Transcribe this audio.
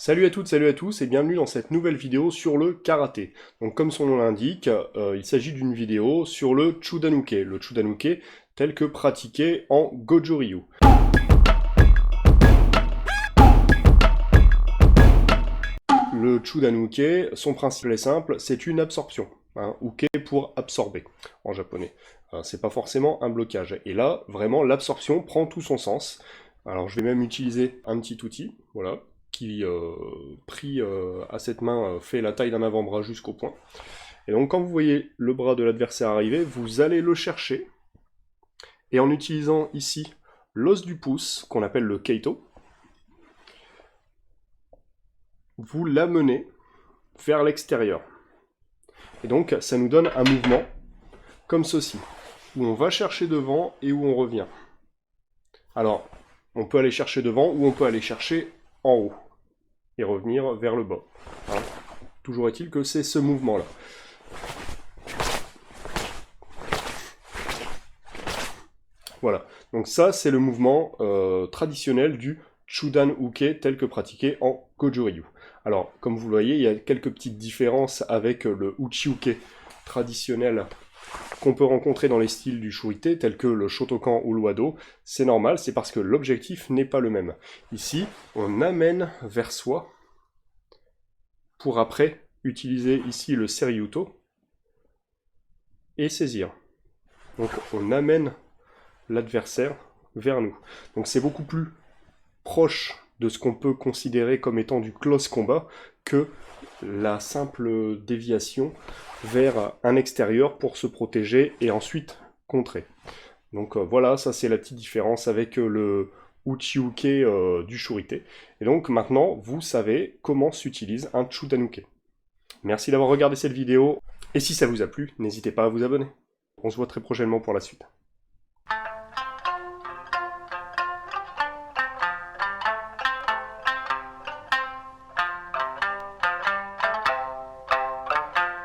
Salut à toutes, salut à tous et bienvenue dans cette nouvelle vidéo sur le karaté. Donc comme son nom l'indique, il s'agit d'une vidéo sur le Chudanuke, tel que pratiqué en Goju-Ryu. Le Chudanuke, son principe est simple, c'est une absorption. Uke pour absorber en japonais. C'est pas forcément un blocage. Et là, vraiment, l'absorption prend tout son sens. Alors je vais même utiliser un petit outil, voilà, qui, pris à cette main, fait la taille d'un avant-bras jusqu'au poing. Et donc quand vous voyez le bras de l'adversaire arriver, vous allez le chercher, et en utilisant ici l'os du pouce, qu'on appelle le keito, vous l'amenez vers l'extérieur. Et donc ça nous donne un mouvement comme ceci, où on va chercher devant et où on revient. Alors, on peut aller chercher devant ou on peut aller chercher en haut et revenir vers le bas. Toujours est-il que c'est ce mouvement-là. Voilà, donc ça c'est le mouvement traditionnel du Chudan-uke tel que pratiqué en Goju-Ryu. Alors, comme vous le voyez, il y a quelques petites différences avec le Uchi-uke traditionnel qu'on peut rencontrer dans les styles du Shurite, tels que le Shotokan ou le Wado. C'est normal, c'est parce que l'objectif n'est pas le même. Ici, on amène vers soi, pour après utiliser ici le Seryuto, et saisir. Donc on amène l'adversaire vers nous. Donc c'est beaucoup plus proche de ce qu'on peut considérer comme étant du close combat que la simple déviation vers un extérieur pour se protéger et ensuite contrer. Donc voilà, ça c'est la petite différence avec le Uchi-uke du Shurite. Et donc maintenant, vous savez comment s'utilise un Chudanuke. Merci d'avoir regardé cette vidéo, et si ça vous a plu, n'hésitez pas à vous abonner. On se voit très prochainement pour la suite.